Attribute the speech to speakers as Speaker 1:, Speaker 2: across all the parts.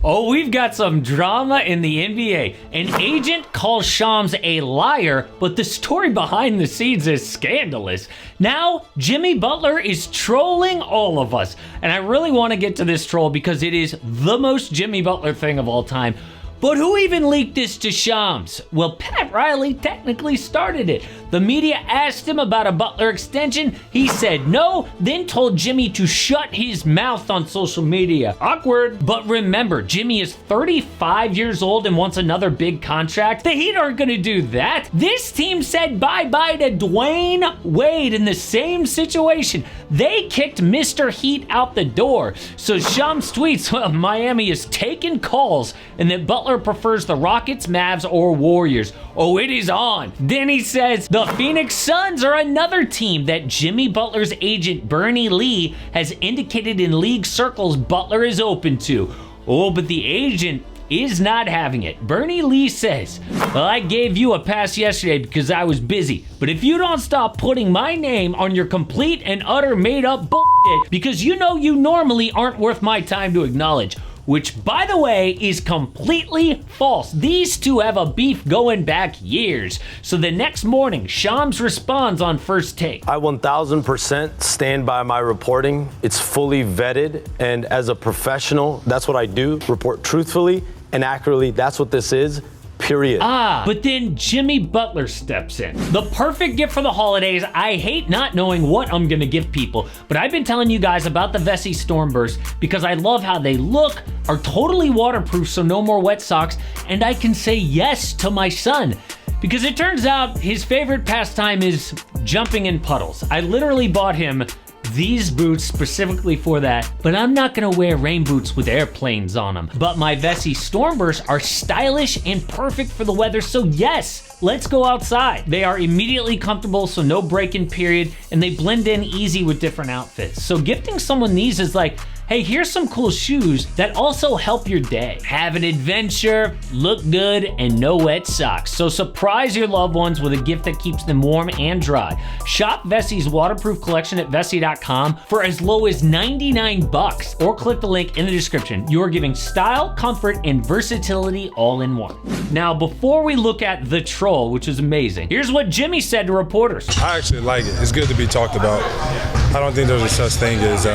Speaker 1: Oh, we've got some drama in the NBA. An agent calls Shams a liar, but the story behind the scenes is scandalous. Now, Jimmy Butler is trolling all of us. And I really want to get to this troll because it is the most Jimmy Butler thing of all time. But who even leaked this to Shams? Well, Pat Riley technically started it. The media asked him about a Butler extension. He said no, then told Jimmy to shut his mouth on social media. Awkward. But remember, Jimmy is 35 years old and wants another big contract. The Heat aren't gonna do that. This team said bye-bye to Dwayne Wade in the same situation. They kicked Mr. Heat out the door. So Shams tweets, well, Miami is taking calls and that Butler prefers the Rockets, Mavs, or Warriors. Oh, it is on. Then he says the Phoenix Suns are another team that Jimmy Butler's agent Bernie Lee has indicated in league circles Butler is open to. Oh, but the agent is not having it. Bernie Lee says, well, I gave you a pass yesterday because I was busy, but if you don't stop putting my name on your complete and utter made up bullshit, because you know you normally aren't worth my time to acknowledge. Which, by the way, is completely false. These two have a beef going back years. So the next morning, Shams responds on First Take.
Speaker 2: I 1000% stand by my reporting. It's fully vetted, and as a professional, that's what I do. Report truthfully and accurately. That's what this is. Period.
Speaker 1: But then Jimmy Butler steps in. The perfect gift for the holidays. I hate not knowing what I'm gonna give people, but I've been telling you guys about the Vessi Stormburst because I love how they look, are totally waterproof so no more wet socks, and I can say yes to my son. Because it turns out his favorite pastime is jumping in puddles. I literally bought him these boots specifically for that, but I'm not gonna wear rain boots with airplanes on them. But my Vessi Stormbursts are stylish and perfect for the weather, so yes, let's go outside. They are immediately comfortable, so no break-in period, and they blend in easy with different outfits. So gifting someone these is like, hey, here's some cool shoes that also help your day. Have an adventure, look good, and no wet socks. So surprise your loved ones with a gift that keeps them warm and dry. Shop Vessi's waterproof collection at Vessi.com for as low as $99, or click the link in the description. You are giving style, comfort, and versatility all in one. Now, before we look at the troll, which is amazing, here's what Jimmy said to reporters.
Speaker 3: I actually like it. It's good to be talked about. I don't think there's a such thing as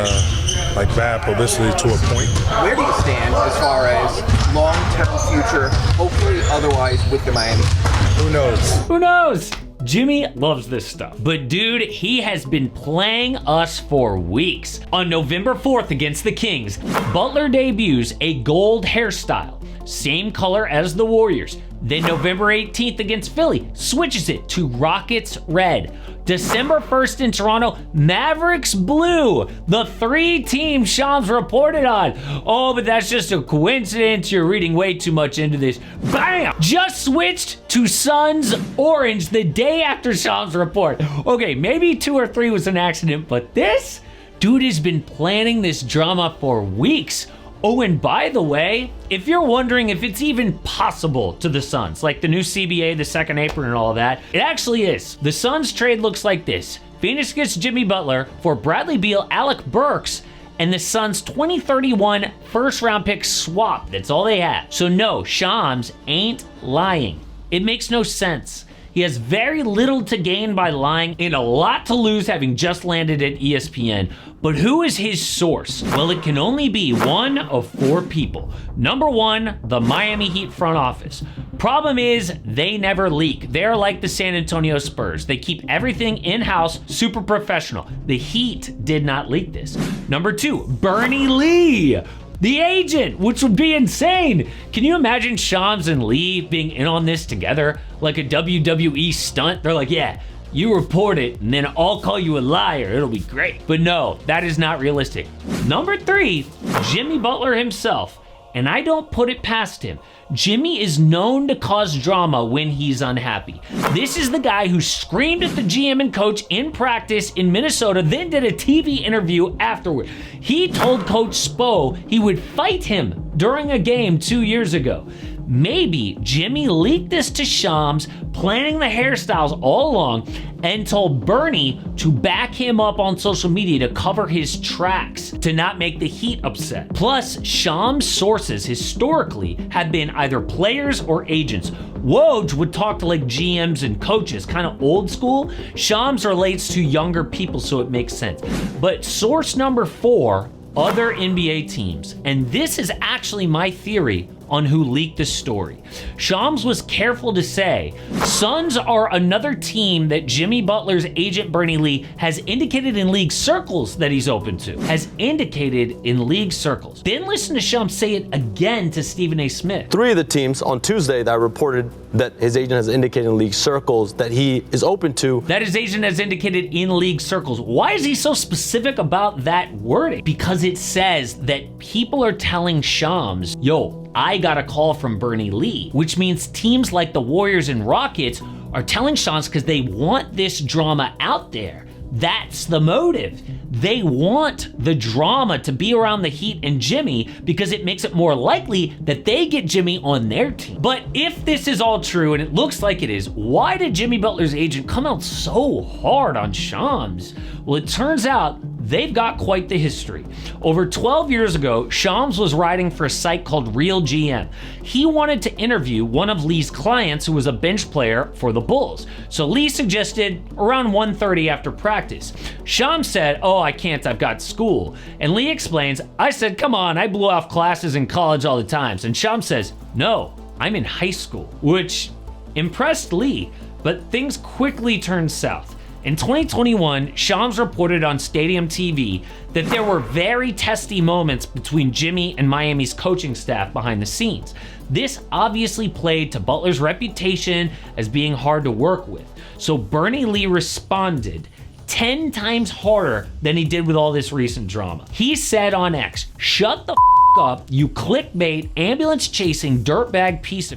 Speaker 3: like bad publicity to a point.
Speaker 4: Where do you stand as far as long-term future, hopefully otherwise, with the Miami?
Speaker 3: Who knows?
Speaker 1: Who knows? Jimmy loves this stuff. But dude, he has been playing us for weeks. On November 4th against the Kings, Butler debuts a gold hairstyle, same color as the Warriors. Then November 18th against Philly, switches it to Rockets red. December 1st in Toronto, Mavericks blue. The three teams Shams reported on. Oh, but that's just a coincidence. You're reading way too much into this. Bam! Just switched to Suns orange the day after Shams report. Okay, maybe 2 or 3 was an accident, but this dude has been planning this drama for weeks. Oh, and by the way, if you're wondering if it's even possible to the Suns, like the new CBA, the second apron and all of that, it actually is. The Suns trade looks like this. Phoenix gets Jimmy Butler for Bradley Beal, Alec Burks, and the Suns' 2031 first-round pick swap. That's all they have. So no, Shams ain't lying. It makes no sense. He has very little to gain by lying and a lot to lose having just landed at ESPN. But who is his source? Well, it can only be one of 4 people. Number 1, the Miami Heat front office. Problem is, they never leak. They're like the San Antonio Spurs. They keep everything in-house, super professional. The Heat did not leak this. Number 2, Bernie Lee, the agent, which would be insane. Can you imagine Shams and Lee being in on this together? Like a WWE stunt? They're like, yeah, you report it, and then I'll call you a liar. It'll be great. But no, that is not realistic. Number 3, Jimmy Butler himself. And I don't put it past him. Jimmy is known to cause drama when he's unhappy. This is the guy who screamed at the GM and coach in practice in Minnesota, then did a TV interview afterward. He told Coach Spo he would fight him during a game 2 years ago. maybe Jimmy leaked this to Shams, planning the hairstyles all along, and told Bernie to back him up on social media to cover his tracks, to not make the Heat upset. Plus, Shams' sources historically have been either players or agents. Woj would talk to like GMs and coaches, kind of old school. Shams relates to younger people, so it makes sense. But source number 4, other NBA teams. And this is actually my theory on who leaked the story. Shams was careful to say, Suns are another team that Jimmy Butler's agent Bernie Lee has indicated in league circles that he's open to. Has indicated in league circles. Then listen to Shams say it again to Stephen A. Smith.
Speaker 2: 3 of the teams on Tuesday that reported that his agent has indicated in league circles that he is open to.
Speaker 1: That his agent has indicated in league circles. Why is he so specific about that wording? Because it says that people are telling Shams, yo, I got a call from Bernie Lee, which means teams like the Warriors and Rockets are telling Shams because they want this drama out there. That's the motive. They want the drama to be around the Heat and Jimmy because it makes it more likely that they get Jimmy on their team. But if this is all true, and it looks like it is, why did Jimmy Butler's agent come out so hard on Shams? Well, it turns out they've got quite the history. Over 12 years ago, Shams was writing for a site called Real GM. He wanted to interview one of Lee's clients who was a bench player for the Bulls. So Lee suggested around 1:30 after practice. Shams said, oh, I can't, I've got school. And Lee explains, I said, come on, I blew off classes in college all the time. And Shams says, no, I'm in high school, which impressed Lee, but things quickly turned south. In 2021, Shams reported on Stadium TV that there were very testy moments between Jimmy and Miami's coaching staff behind the scenes. This obviously played to Butler's reputation as being hard to work with. So Bernie Lee responded 10 times harder than he did with all this recent drama. He said on X, shut the up, you clickbait, ambulance-chasing, dirtbag piece of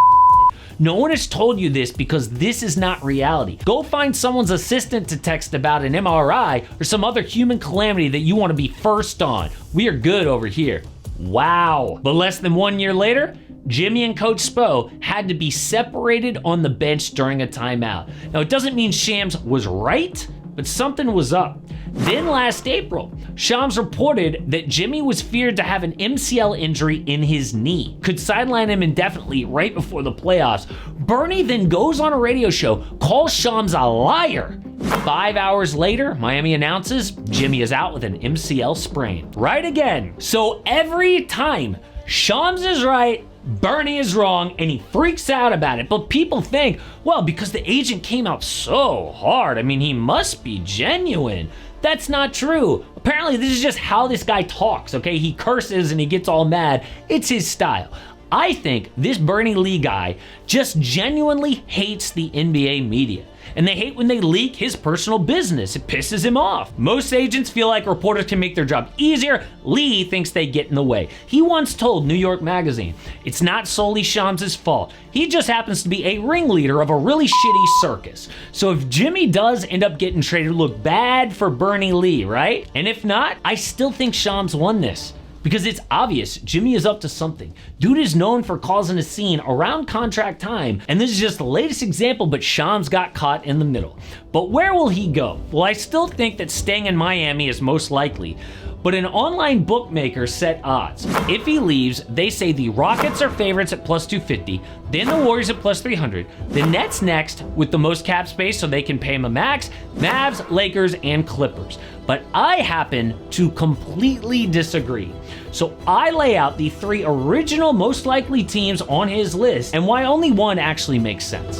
Speaker 1: no one has told you this because this is not reality. Go find someone's assistant to text about an MRI or some other human calamity that you want to be first on. We are good over here. Wow. But less than 1 year later, Jimmy and Coach Spo had to be separated on the bench during a timeout. Now, it doesn't mean Shams was right, but something was up. Then last April, Shams reported that Jimmy was feared to have an MCL injury in his knee, could sideline him indefinitely right before the playoffs. Bernie then goes on a radio show, calls Shams a liar. 5 hours later, Miami announces Jimmy is out with an MCL sprain. Right again. So every time Shams is right, Bernie is wrong, and he freaks out about it. But people think, well, because the agent came out so hard, I mean, he must be genuine. That's not true. Apparently, this is just how this guy talks, okay? He curses and he gets all mad. It's his style. I think this Bernie Lee guy just genuinely hates the NBA media. And they hate when they leak his personal business. It pisses him off. Most agents feel like reporters can make their job easier. Lee thinks they get in the way. He once told New York Magazine, it's not solely Shams' fault. He just happens to be a ringleader of a really shitty circus. So if Jimmy does end up getting traded, look bad for Bernie Lee, right? And if not, I still think Shams won this. Because it's obvious Jimmy is up to something. Dude is known for causing a scene around contract time, and this is just the latest example, but Shams got caught in the middle. But where will he go? Well, I still think that staying in Miami is most likely, but an online bookmaker set odds. If he leaves, they say the Rockets are favorites at plus 250, then the Warriors at plus 300, the Nets next with the most cap space so they can pay him a max, Mavs, Lakers, and Clippers. But I happen to completely disagree. So I lay out the 3 original most likely teams on his list and why only one actually makes sense.